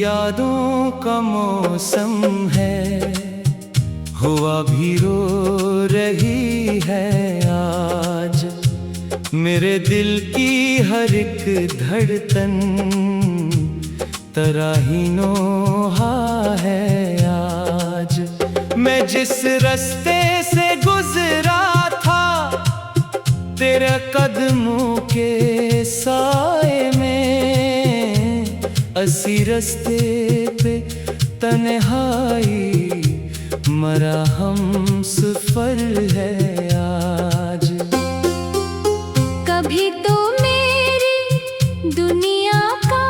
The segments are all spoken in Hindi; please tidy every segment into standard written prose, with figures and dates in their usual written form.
यादों का मौसम है, हुआ भी रो रही है आज। मेरे दिल की हर एक धड़कन तराहीनों है आज। मैं जिस रास्ते से गुजरा था तेरे कदमों के साए में, असी रास्ते पे तन्हाई मरा हम सफर है आज। कभी तो मेरी दुनिया का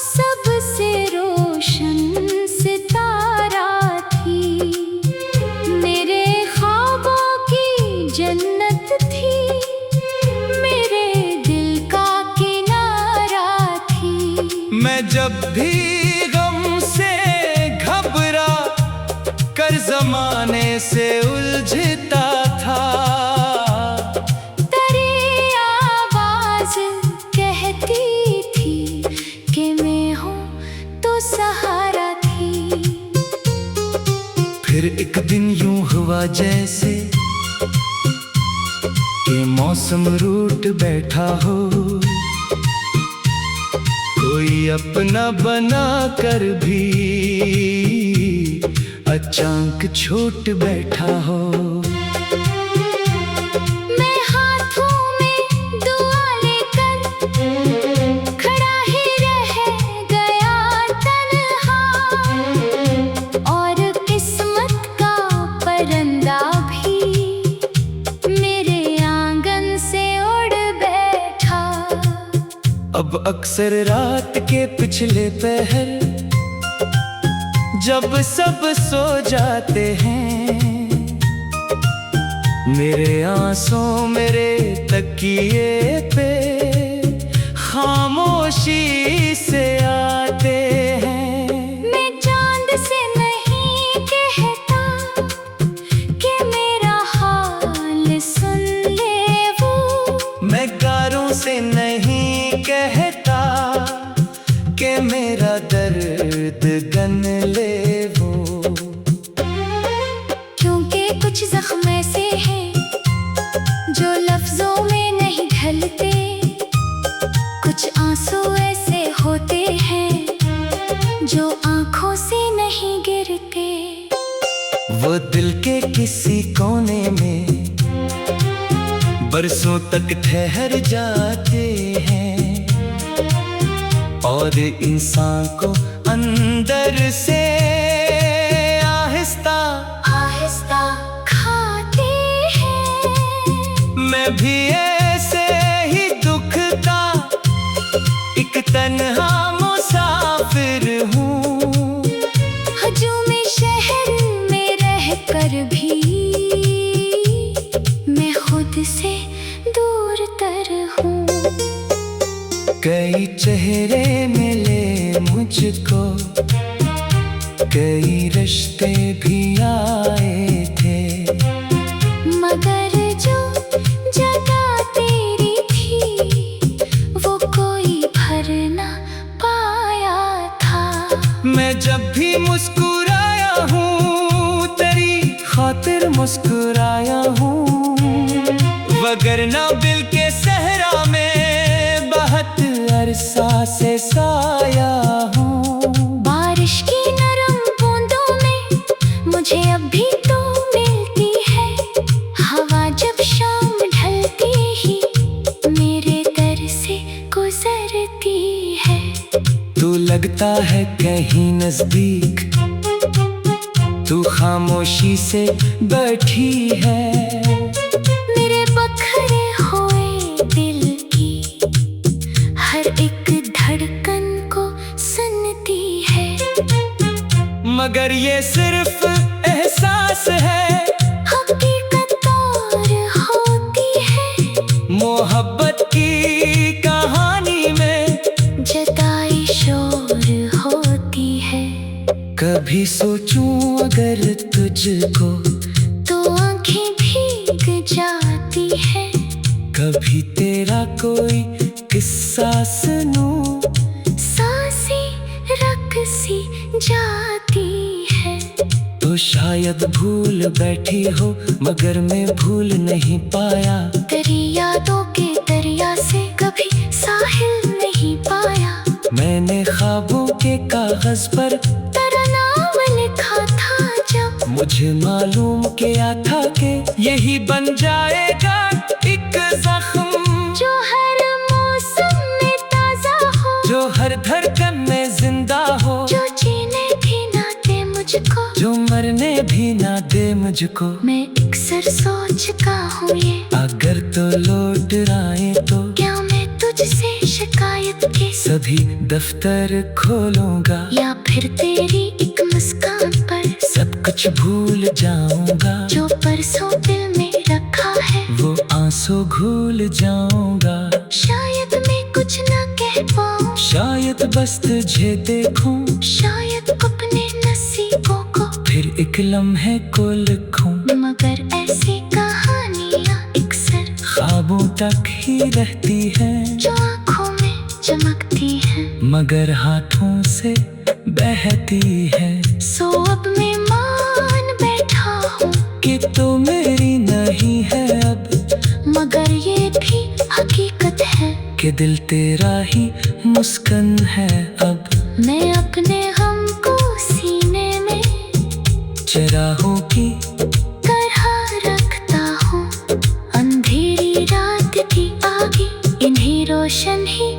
सबसे रोशन सितारा थी, मेरे ख्वाबों की जन्नत थी, मेरे दिल का किनारा थी। मैं जब भी गम से घबरा कर जमाने से उलझता था, तेरी आवाज कहती थी कि मैं हूँ तो सहारा थी। फिर एक दिन यूं हुआ जैसे कि मौसम रूठ बैठा हो, कोई अपना बना कर भी अचानक छूट बैठा हो। मैं हाथों में दुआ लेकर खड़ा ही रह गया तन्हा, और किस्मत का परिंदा भी मेरे आंगन से उड़ बैठा। अब अक्सर रात के पिछले पहर जब सब सो जाते हैं, मेरे आंसू मेरे तकिए पे खामोशी से आते हैं। मैं चांद से नहीं कहता कि मेरा हाल सुन ले वो, मैं गारों से नहीं कहता कि मेरा दर्द गन ले वो, क्योंकि कुछ जख्म ऐसे हैं जो लफ्जों में नहीं ढलते, कुछ आंसू ऐसे होते हैं जो आंखों से नहीं गिरते। वो दिल के किसी कोने में बरसों तक ठहर जाते हैं, और इंसान को अंदर से आहिस्ता आहिस्ता खाते हैं। मैं भी ऐसे ही दुख का एक तन्हा मुसाफिर हूँ, हजूमी शहर में रहकर भी मैं खुद से दूर तर हूँ। कई चेहरे मिले मुझको, कई रिश्ते भी आए थे, मगर जो जगह तेरी थी वो कोई भर ना पाया था। मैं जब भी मुस्कुराया हूँ तेरी खातिर मुस्कुराया हूँ, वगरना दिल के सहरा में बहुत अरसा से साया हूँ। बारिश की नरम बूंदों में मुझे अब भी तो मिलती है, हवा जब शाम ढलती ही मेरे दर से गुजरती है। तू लगता है कहीं नजदीक, तू खामोशी से बैठी है, मेरे बखरे हुए दिल की हर एक धड़कन को सुनती है। मगर ये सिर्फ एहसास है, हकीकत और होती है मोहब्बत की कहानी में जताई शोर होती है। कभी सोचूं अगर तुझको तो आंखें भीग जाती है, कभी तेरा कोई किस्सा सुनूं, सांसें रक़्सी शायद भूल बैठी हो मगर मैं भूल नहीं पाया। तेरी यादों के दरिया से कभी साहिल नहीं पाया। मैंने ख्वाबों के कागज पर तेरा नाम लिखा था जब मुझे मालूम किया था कि यही बन जाएगा एक जख्म जो हर मौसम में ताजा हो, जो हर धड़कन में जिंदा हो, जो जीने भी ना दे मुझको, जो मरने भी ना दे मुझको। मैं अक्सर सोचता हूँ ये अगर तो लौट आए तो क्या मैं तुझसे शिकायत के सभी दफ्तर खोलूंगा, या फिर तेरी एक मुस्कान पर सब कुछ भूल जाऊंगा, जो परसों दिल में रखा है वो आंसू घूल जाऊंगा। शायद मैं कुछ ना कह पाऊँ, शायद बस तुझे देखूं, शायद अपने नसीबों को फिर एक लम्हे को लिखूं, मगर ऐसी कहानियाँ अक्सर ख्वाबों तक ही रहती हैं, जो आँखों में चमकती हैं मगर हाथों से बहती है। सो अब मैं मान बैठा हूँ कि तो मेरी नहीं है अब, मगर ये भी हकीकत है कि दिल तेरा ही मुस्कान है अब। मैं अपने हम को सीने में चराहों की तरह रखता हूँ, अंधेरी रात की आगे इन्हीं रोशन ही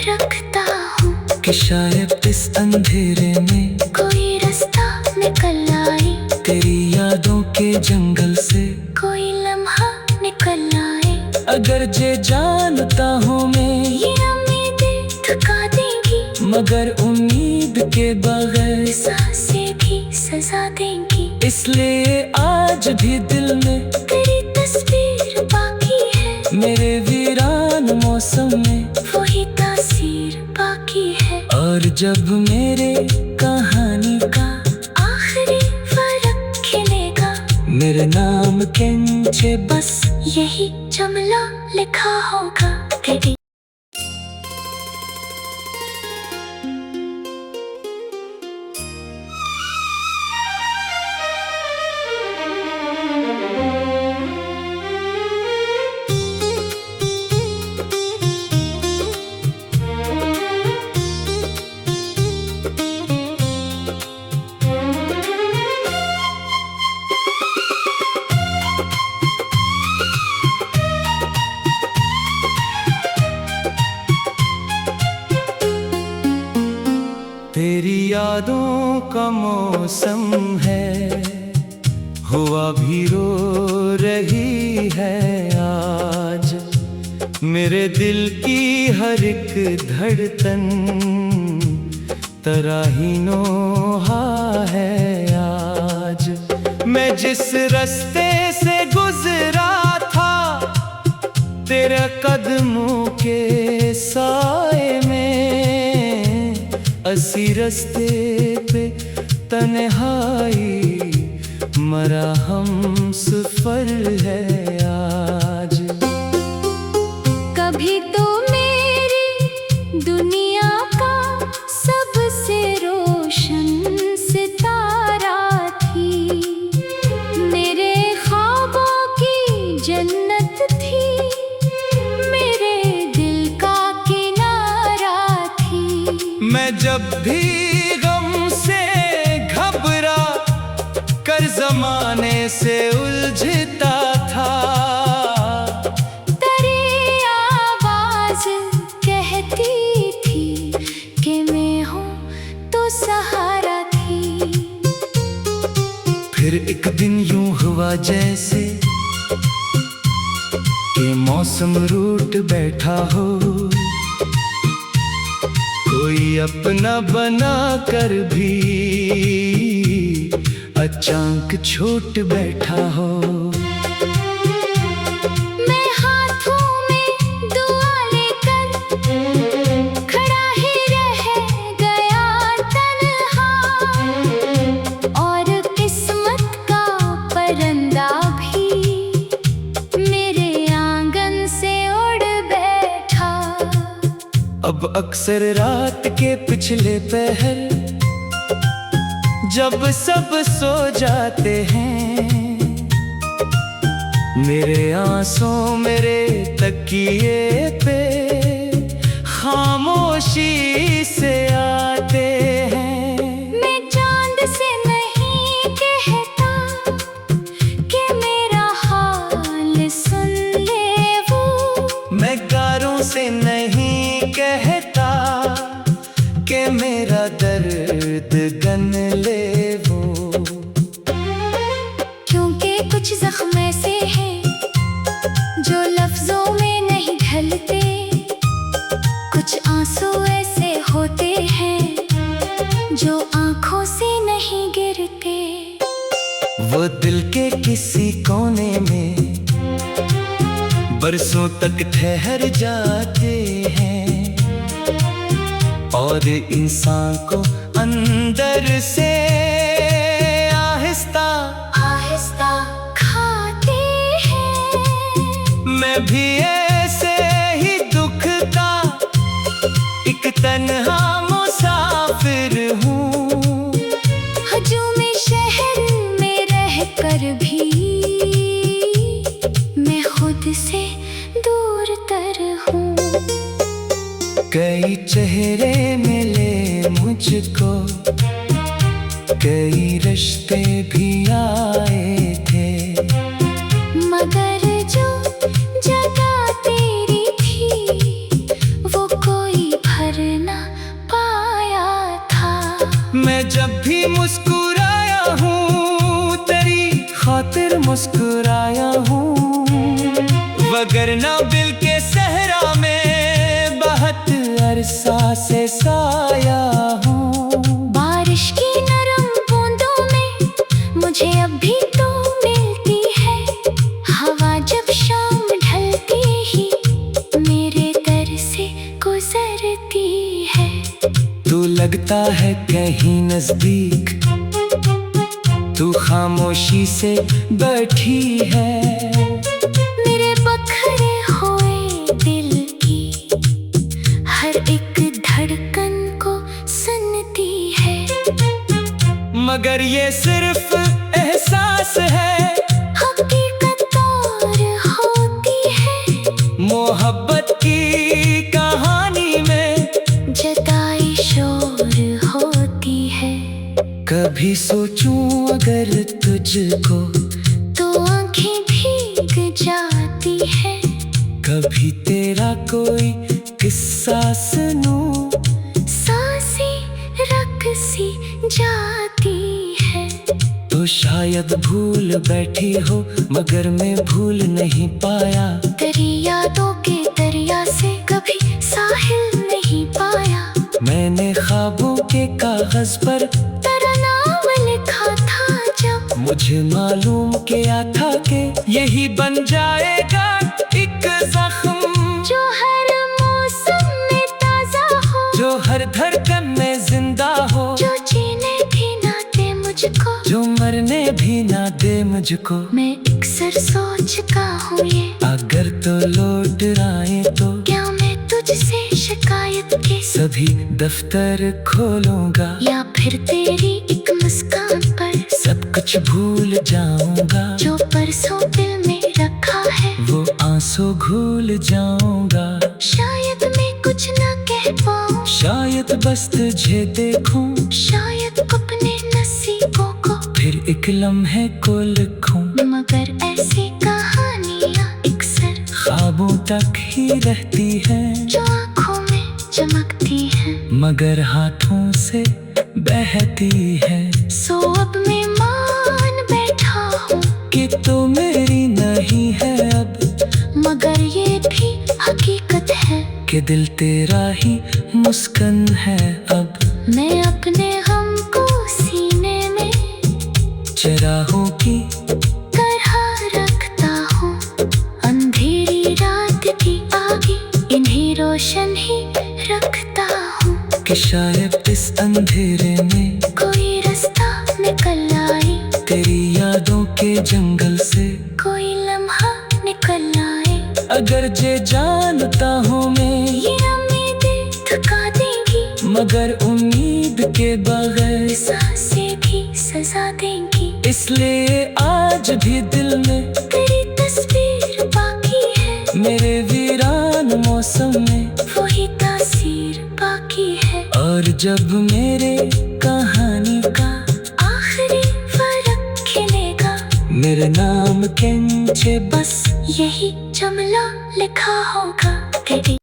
रखता हूँ, कि शायद इस अंधेरे में कोई रास्ता निकल आए, तेरी यादों के जंगल से कोई लम्हा निकल आए। अगर जे जानता हूँ मैं ये उम्मीदें थका देंगी, मगर उम्मीद के बगैर सांसें भी सजा देंगी, इसलिए आज भी दिल में तेरी तस्वीर बाकी है, मेरे वीरान मौसम में वही तासीर बाकी है। और जब मेरे कहानी का आखिरी फर्क खिलेगा, मेरे नाम के नीचे बस यही जुमला लिखा होगा, तेरी तेरी यादों का मौसम है, हुआ भी रो रही है आज, मेरे दिल की हर एक धड़कन तराहीनोहा है आज। मैं जिस रास्ते से गुजरा था तेरे कदमों के साए में, असी रास्ते पे तन्हाई मरा हम सफर है आज। कभी तो मेरी दुनिया का सबसे रोशन सितारा थी, मेरे ख्वाबों की जन्नत थी, मेरे दिल का किनारा थी। मैं जब भी गम से घबरा कर जमाने से उलझता था, तेरी आवाज कहती थी कि मैं हूँ तो सहारा थी। फिर एक दिन यूं हुआ जैसे कि मौसम रूठ बैठा हो, कोई अपना बना कर भी अचानक छूट बैठा हो। मैं हाथों में दुआ लेकर खड़ा ही रह गया तन्हा, और किस्मत का परिंदा भी मेरे आंगन से उड़ बैठा। अब अक्सर रात के पिछले पहर जब सब सो जाते हैं, मेरे आंसू मेरे तकिए पे खामोशी से आते हैं। मैं चांद से नहीं कहता कि मेरा हाल सुन ले वो, मैं गारों से नहीं कहता कि मेरा दर्द गन ले वो। क्योंकि कुछ जख्म ऐसे हैं जो लफ्जों में नहीं ढलते, कुछ आंसू ऐसे होते हैं जो आंखों से नहीं गिरते। वो दिल के किसी कोने में बरसों तक ठहर जाते हैं, और इंसान को अंदर से आहिस्ता आहिस्ता खाते हैं। मैं भी ऐसे ही दुख का एक तन्हा मुसाफिर हूँ, हजूमी शहर में रहकर भी मैं खुद से दूर तर हूँ। कई चेहरे मिले मुझको, कई रिश्ते भी आए थे, मगर जो जगह तेरी थी वो कोई भर ना पाया था। मैं जब भी मुस्कुराया हूँ तेरी खातिर मुस्कुराया हूँ, वगरना बिल के सहरा में बहुत अरसा से साया हूँ। बारिश की नरम बूंदों में मुझे अभी तो मिलती है हवा, जब शाम ढलती ही मेरे दर से गुजरती है। तू लगता है कहीं नजदीक, तू खामोशी से बैठी है, मेरे बखरे हुए दिल की हर एक धड़कन को सुनती है। मगर ये सिर्फ एहसास है, हकीकत और होती है मोहब्बत की कहानी में जताई शोर होती है। कभी सोचूं अगर तुझको तो आंखें भीग जाती है, कभी तेरा कोई किस्सा सुनूं, सांसें रक़सी जाती है। तो शायद भूल बैठी हो मगर मैं भूल नहीं पाया, तेरी यादों के दरिया से कभी साहिल नहीं पाया। मैंने ख्वाबों के कागज पर तेरा नाम लिखा था जब, मुझे मालूम किया था कि यही बन जाएगा एक जख्म, जो हर मौसम में ताजा हो, जो हर धड़कन में जिंदा हो, जो जीने भी ना दे मुझको, जो मरने भी ना दे मुझको। मैं अक्सर सोचता हूँ ये, अगर तो लौट आए तो क्या मैं तुझसे शिकायत के सभी दफ्तर खोलूंगा, या फिर तेरी एक मुस्कान पर सब कुछ भूल जाऊंगा, जो परसों दिल में रखा है वो आंसू भूल जाऊंगा। शायद मैं कुछ ना कह पाऊँ, शायद बस तुझे देखूं, शायद अपने नसीबों को फिर एक लम्हे को लिखूं, मगर ऐसी कहानियाँ अक्सर ख्वाबों तक ही रहती हैं, जो आँखों में चमकती हैं मगर हाथों से बहती है। सो अब मैं मान बैठा हूँ कि तो मेरी नहीं है अब, मगर ये भी हकीकत है कि दिल तेरा ही मुस्कान है अब। मैं अपने गम को सीने में चराहों की तरह रखता हूँ, अंधेरी रात की आगे इन्हीं रोशन ही रखता हूँ, कि शायद इस अंधेरे में कोई रास्ता निकल आए, तेरी यादों के जंगल से कोई लम्हा निकल आए। अगर जे जानता हूँ मैं ये उम्मीदें थका देंगी, मगर उम्मीद के बगैर सांसें भी इसलिए आज भी दिल में तेरी तस्वीर बाकी है। मेरे वीरान मौसम में वही तासीर बाकी है। और जब मेरे कहानी का आखिरी फर्क खिलेगा, मेरे नाम केंचे बस यही जुमला लिखा होगा। तेरी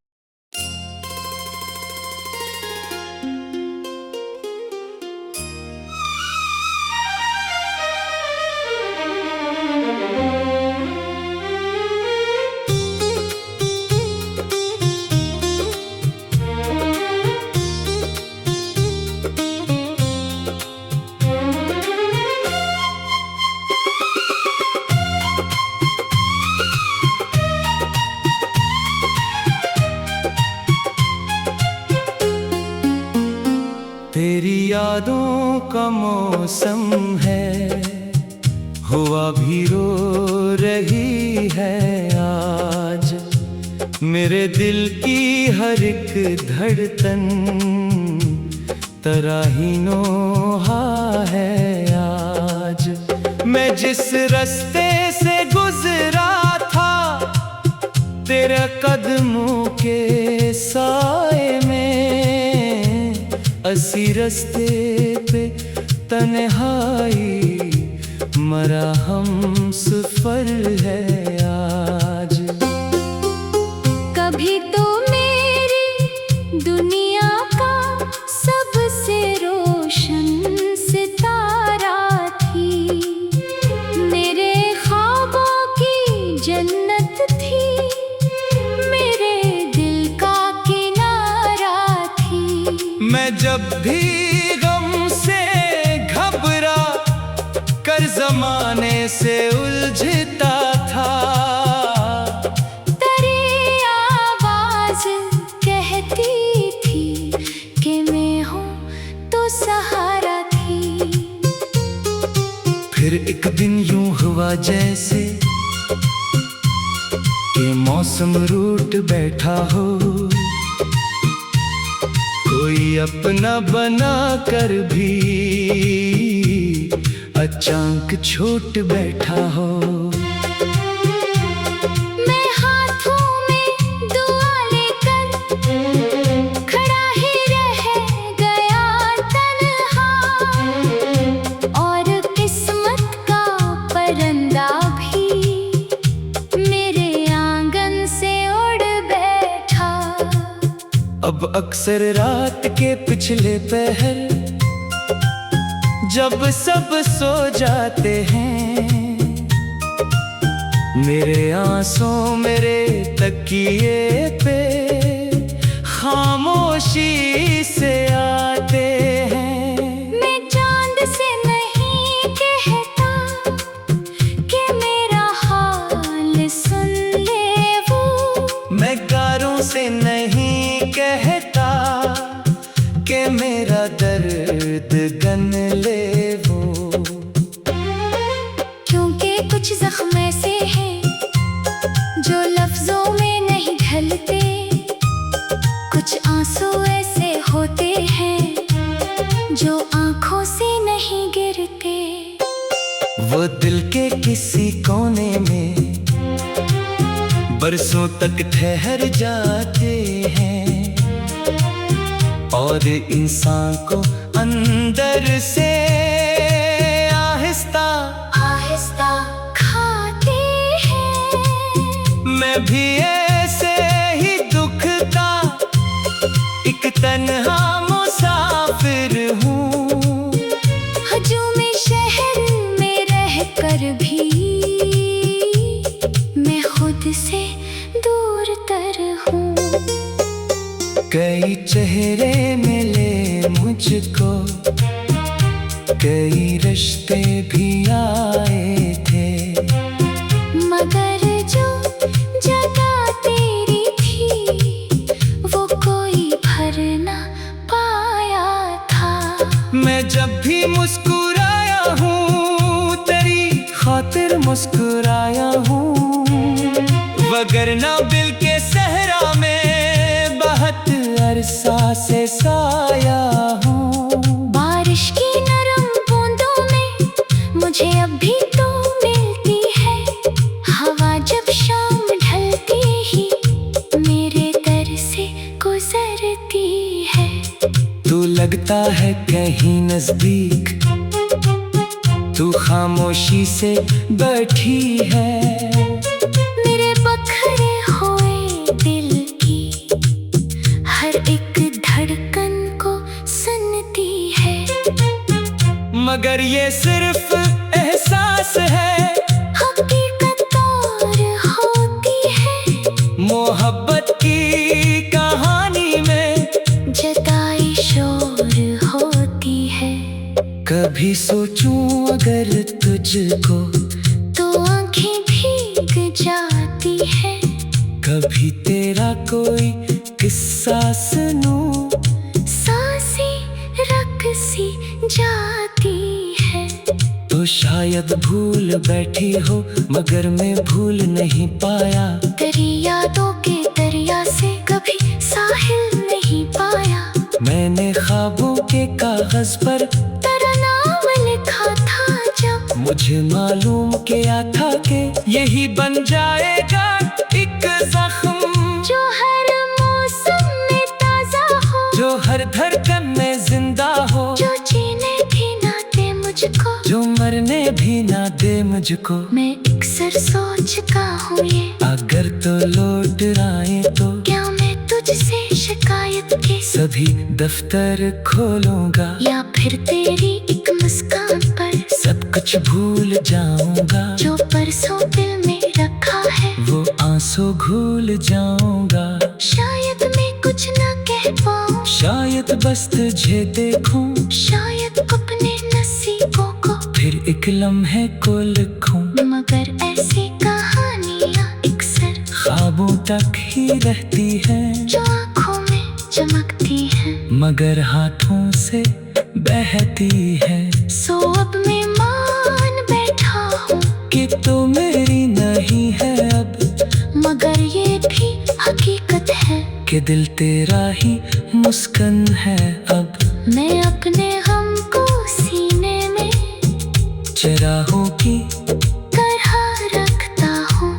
तेरी यादों का मौसम है, हुआ भी रो रही है आज। मेरे दिल की हर एक धड़कन तराहीनोहा है आज। मैं जिस रास्ते से गुजरा था तेरे कदमों के साए में, असी रास्ते पे तन्हाई मरा हम सफर है आज। कभी तो मेरी दुनिया का सबसे रोशन सितारा थी, मेरे ख्वाबों की जन्नत थी, मेरे दिल का किनारा थी। मैं जब भी गम से घबरा कर जमाने से उलझता था, तेरी आवाज कहती थी कि मैं हूँ तो सहारा थी। फिर एक दिन यूं हुआ जैसे कि मौसम रूठ बैठा हो, कोई अपना बना कर भी अचानक छूट बैठा हो। मैं हाथों में दुआ लेकर खड़ा ही रह गया तन्हा, और किस्मत का परिंदा भी मेरे आंगन से उड़ बैठा। अब अक्सर रात के पिछले पहर जब सब सो जाते हैं, मेरे आंसू मेरे तकिए पे खामोशी से आते हैं। मैं चांद से नहीं कहता कि मेरा हाल सुन ले वो, मैं गारों से नहीं कहता कि मेरा दर्द गन ले वो, क्योंकि कुछ जख्म ऐसे हैं जो लफ्जों में नहीं ढलते, कुछ आंसू ऐसे होते हैं जो आंखों से नहीं गिरते। वो दिल के किसी कोने में बरसों तक ठहर जाते हैं, और इंसान को अंदर से आहिस्ता आहिस्ता खाते हैं। मैं भी ऐसे ही दुख का एक तन्हा मुसाफिर हूँ, हजूमी शहर में रहकर भी मैं खुद से दूर तर हूँ। कई चेहरे मिले मुझको, कई रिश्ते भी आए थे, मगर जो जगह तेरी थी वो कोई भर ना पाया था। मैं जब भी मुस्कुराया हूँ तेरी खातिर मुस्कुराया हूँ, वगरना दिल के सहरा में बहुत अरसा से साया हूँ। बारिश की नरम बूंदों में मुझे अब गुजरती है। तू लगता है कहीं नजदीक, तू खामोशी से बैठी है। मेरे बखरे हुए दिल की हर एक धड़कन को सुनती है। मगर ये सिर्फ एहसास है, हकीकत और होती है। मोहब्बत की कहानी में जताई शोर होती है। कभी सोचूं अगर तुझको, तो आंखें भीग जाती है। कभी तेरा कोई किस्सा सुनूं, सांसें रकसी जाती है। तो शायद भूल बैठी हो, मगर मैं भूल नहीं पाया। तेरी यादों के दरिया से कभी साहिल नहीं पाया। मैंने ख्वाबों के कागज पर तेरा नाम लिखा था जब, मुझे मालूम किया था कि यही बन जाएगा एक जख्म, जो हर मौसम में ताजा हो, जो हर धड़कन में जिंदा हो, जो जीने भी ना दे मुझको, जो मरने भी ना दे मुझको। मैं अक्सर सोचता हूँ ये, अगर तो लौट आए तो क्या मैं तुझसे शिकायत के सभी दफ्तर खोलूंगा, या फिर तेरी एक मुस्कान पर सब कुछ भूल जाऊंगा। जो परसों दिल में रखा है, वो आंसू भूल जाऊंगा। शायद मैं कुछ ना कह पाऊँ, शायद बस तुझे देखूं, शायद अपने नसीबों को फिर एक लम्हे को लिखूं। मगर ऐसी कहानियाँ अक्सर ख्वाबों तक ही रहती हैं, जो आँखों में चमकती हैं, मगर हाथों से बहती है। सो अब मैं मान बैठा हूँ कि तू मेरी नहीं है अब, मगर ये भी हकीकत है कि दिल तेरा ही मुस्कान है अब। मैं अपने गम को सीने में चराहों की तरह रखता हूँ।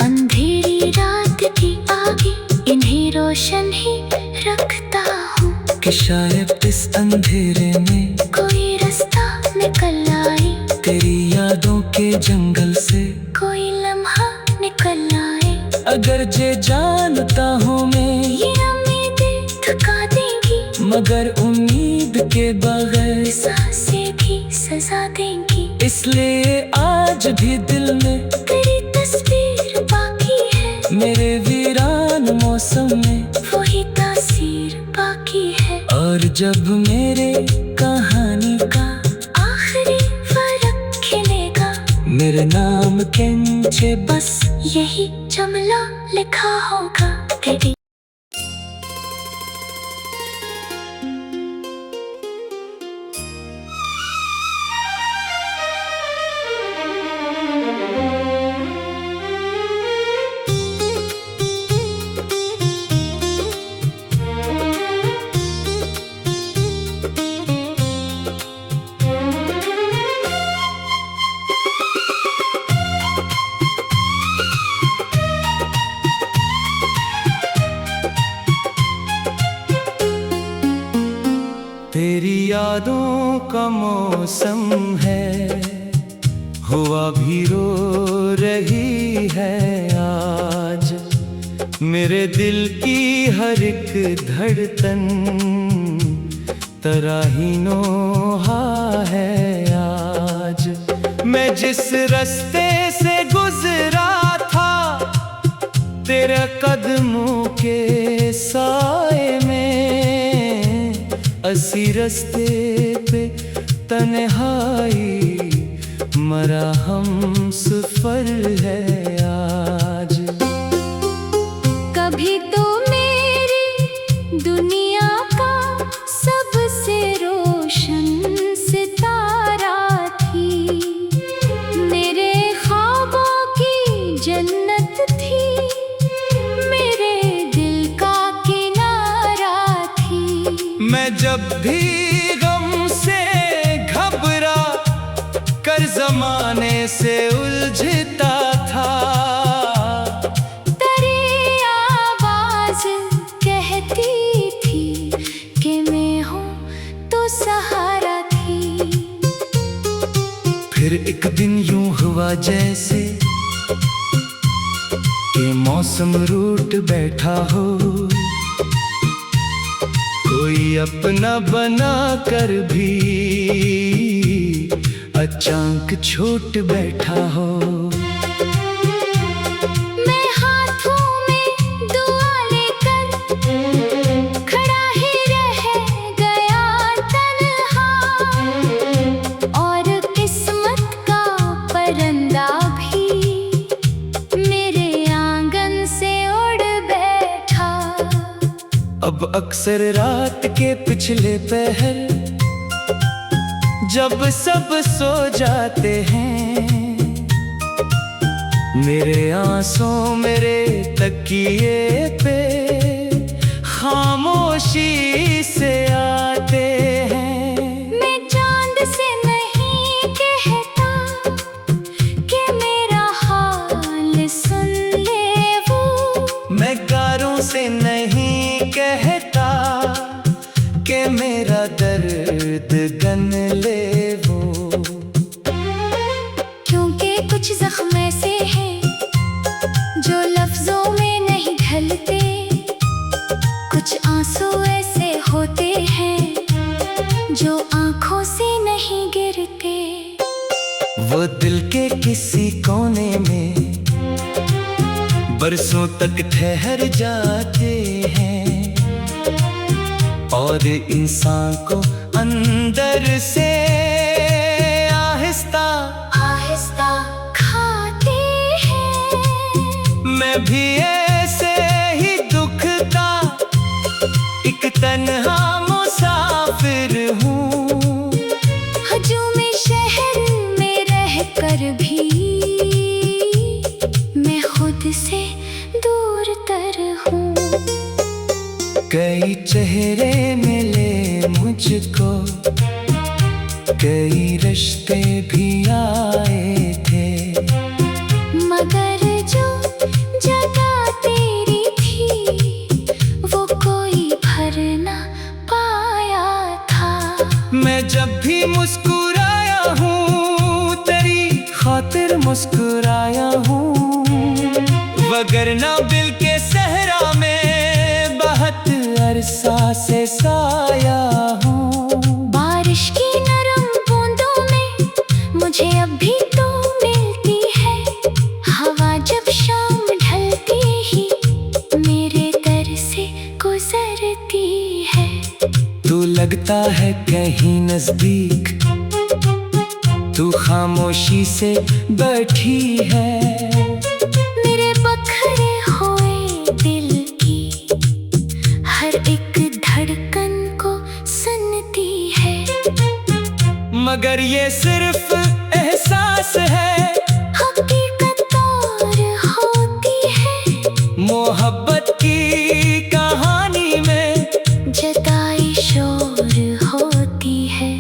अंधेरी रात की आगे इन्हीं रोशन ही रखता हूँ, कि शायद इस अंधेरे में कोई रास्ता निकल आए, तेरी यादों के जंगल से कोई लम्हा निकल आए। अगर जे जानता हूँ मैं ये उम्मीदें थका देंगी, मगर उम्मीद के बगैर सांसें भी सजा देंगी। इसलिए आज भी दिल में तेरी तस्वीर बाकी है, मेरे वीरान मौसम में वही तासीर बाकी है। और जब मेरे कहानी का आखिरी फर्क खिलेगा, मेरे नाम के नीचे बस यही जुमला लिखा होगा। तेरी तेरी यादों का मौसम है, हुआ भी रो रही है आज। मेरे दिल की हर एक धड़कन तराहीनोहा है आज। मैं जिस रास्ते से गुजरा था, तेरे कदमों के साए में, असी रास्ते पे तन्हाई मरा हम सफर है आज। कभी तो मेरी दुनिया का सबसे रोशन सितारा थी, मेरे ख्वाबों की जन्नत थी, मेरे दिल का किनारा थी। मैं जब भी गम से घबरा कर जमाने से उलझता था, तेरी आवाज कहती फिर एक दिन यूं हुआ जैसे कि मौसम रूठ बैठा हो, कोई अपना बना कर भी अचानक छूट बैठा हो। मैं हाथों में दुआ लेकर खड़ा ही रह गया तन्हा, और किस्मत का परिंदा भी मेरे आंगन से उड़ बैठा। अब अक्सर रात के पिछले पहर जब सब सो जाते हैं, मेरे आंसू मेरे तकिए पे खामोशी से आते हैं। मैं चांद से नहीं कहता कि मेरा हाल सुन ले वो, मैं गारों से नहीं कहता कि मेरा दर्द गन ले वो, क्योंकि कुछ जख्म ऐसे हैं जो लफ्जों में नहीं ढलते, कुछ आंसू ऐसे होते हैं जो आंखों से नहीं गिरते। वो दिल के किसी कोने में बरसों तक ठहर जाते हैं, और इंसान को अंदर से आहिस्ता आहिस्ता खाते हैं। मैं भी ऐसे ही दुख का एक तन्हा मुसाफिर हूँ, हजूमी शहर में रहकर भी मैं खुद से दूर तर हूँ। कई चेहरे मिले मुझको, कई रिश्ते भी आए थे, मगर जो जगह तेरी थी वो कोई भर ना पाया था। मैं जब भी मुस्कुराया हूँ तेरी खातिर मुस्कुराया हूँ, वगरना बिल के सहरा में बहुत अरसा से साया हूँ। बारिश की नरम बूंदों में मुझे अब भी तो मिलती है, हवा जब शाम ढलती ही मेरे दर से गुजरती है। तू लगता है कहीं नजदीक, तू खामोशी से बैठी है, मेरे बखरे हुए दिल की हर एक धड़कन को सुनती है। मगर ये सिर्फ एहसास है, हकीकत और होती है मोहब्बत की कहानी में जदाई शोर होती है।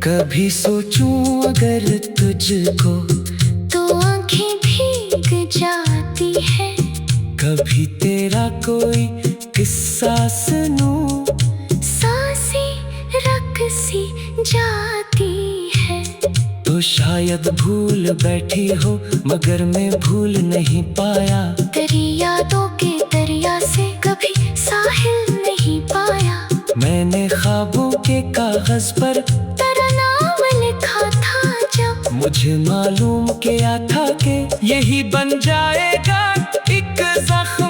कभी सोचूं अगर तुझको तो आंखें भीग जाती है, कभी तेरा कोई किस्सा सुनूं, सांसें रक़सी जाती है। तो शायद भूल बैठी हो मगर मैं भूल नहीं पाया, तेरी यादों के दरिया से कभी साहिल नहीं पाया। मैंने ख्वाबों के कागज पर तेरा नाम लिखा था जब, मुझे मालूम किया था कि यही बन जाएगा एक जख्म,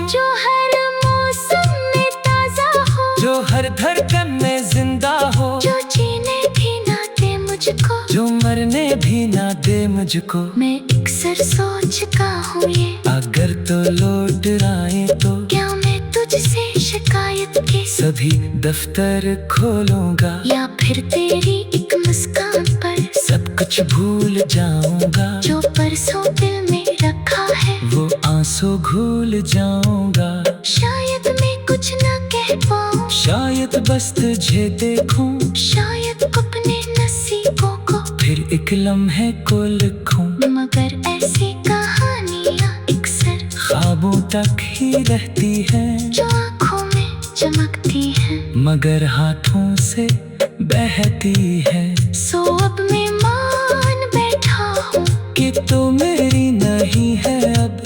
जो हर मौसम में ताजा हो, जो हर धड़कन में जिंदा हो, जो जीने भी ना दे मुझको, जो मरने भी ना दे मुझको। मैं अक्सर सोचता हूँ ये अगर तो लौट आए तो क्या मैं तुझसे शिकायत के सभी दफ्तर खोलूंगा, या फिर तेरी एक मुस्कान पर सब कुछ भूल जाऊंगा, जो परसों दिल में रखा है वो आंसू भूल जाऊंगा। शायद मैं कुछ ना कह पाऊँ, शायद बस तुझे देखूं, शायद अपने नसीबों को फिर एक लम्हे को लिखूं, मगर ऐसी कहानियाँ अक्सर ख्वाबों तक ही रहती है, जो आँखों में चमकती है मगर हाथों से बहती है। सो अब मैं मान बैठ तो मेरी नहीं है अब,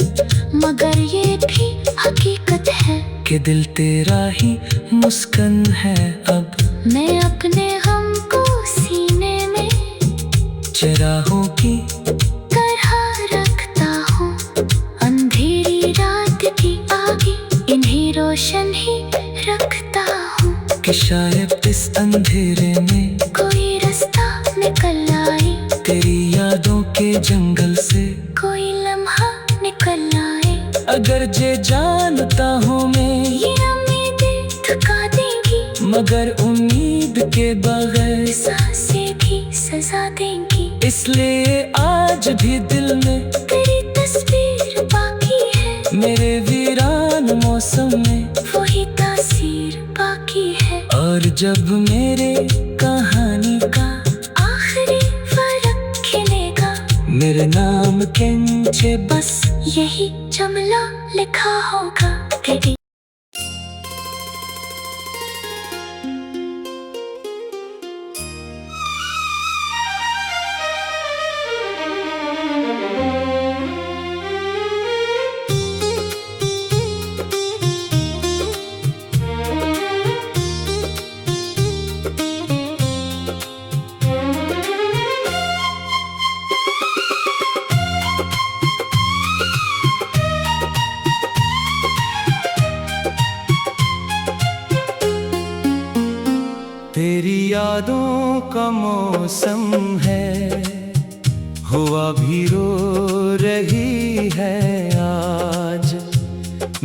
मगर ये भी हकीकत है कि दिल तेरा ही मुस्कान है अब। मैं अपने गम को सीने में चिरागों की तरह रखता हूँ, अंधेरी रात की आगे इन्हें रोशन ही रखता हूँ, कि शायद इस अंधेरे में कोई रास्ता निकल आए, तेरी यादों के जंगल से कोई लम्हा निकल आए। अगर जे जानता हूँ मैं ये उम्मीदें थका देंगी, मगर उम्मीद के बगैर सांसें भी सजा देंगी, इसलिए आज भी दिल में तेरी तस्वीर बाकी है, मेरे वीरान मौसम में वही तासीर बाकी है। और जब मेरे कहानी का आखिरी फर्क खिलेगा, मेरे नाम के नीचे बस यही जुमला लिखा होगा, तेरी तेरी यादों का मौसम है, हुआ भी रो रही है आज,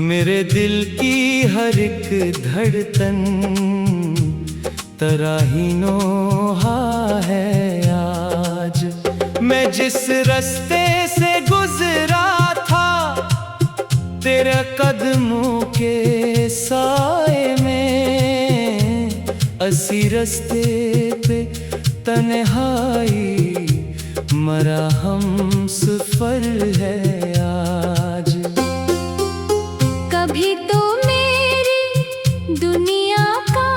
मेरे दिल की हर एक धड़कन तराहीनोहा है आज। मैं जिस रास्ते से गुजरा था तेरे कदमों के साए में, इसी रास्ते पे तन्हाई मरा हम सफर है आज। कभी तो मेरी दुनिया का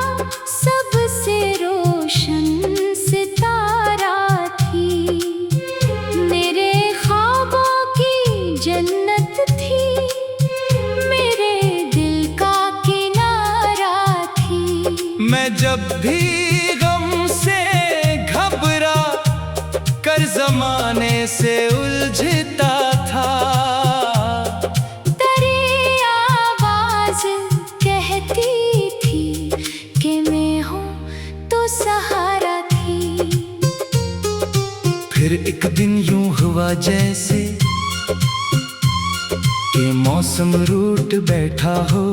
सबसे रोशन सितारा थी, मेरे ख्वाबों की जन्नत थी, मेरे दिल का किनारा थी। मैं जब भी गम से घबरा कर जमाने से उलझता था, तेरी आवाज कहती थी कि मैं हूँ तो सहारा थी। फिर एक दिन यूं हुआ जैसे कि मौसम रूठ बैठा हो,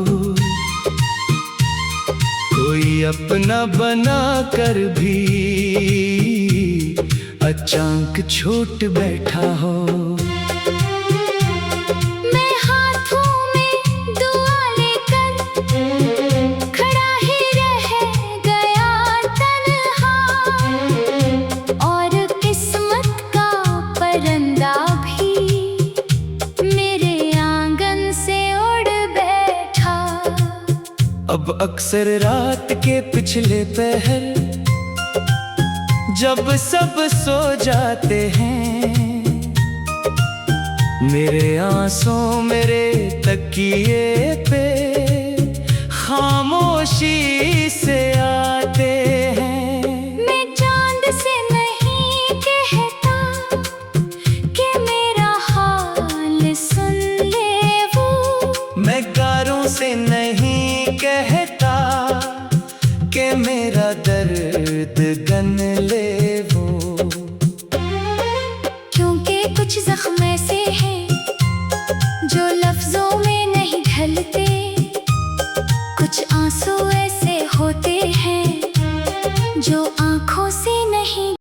कोई अपना बना कर भी अचानक छूट बैठा हो। मैं हाथों में दुआ लेकर खड़ा ही रह गया तन्हा, और किस्मत का परिंदा भी मेरे आंगन से उड़ बैठा। अब अक्सर रात के पिछले पहर जब सब सो जाते हैं, मेरे आंसू मेरे तकिए पे खामोशी से आते हैं। मैं चांद से नहीं कहता कि मेरा हाल सुन ले वो, मैं गारों से नहीं कहता कि मेरा दर्द गन ले वो, क्योंकि कुछ जख्म ऐसे हैं जो लफ्जों में नहीं ढलते, कुछ आंसू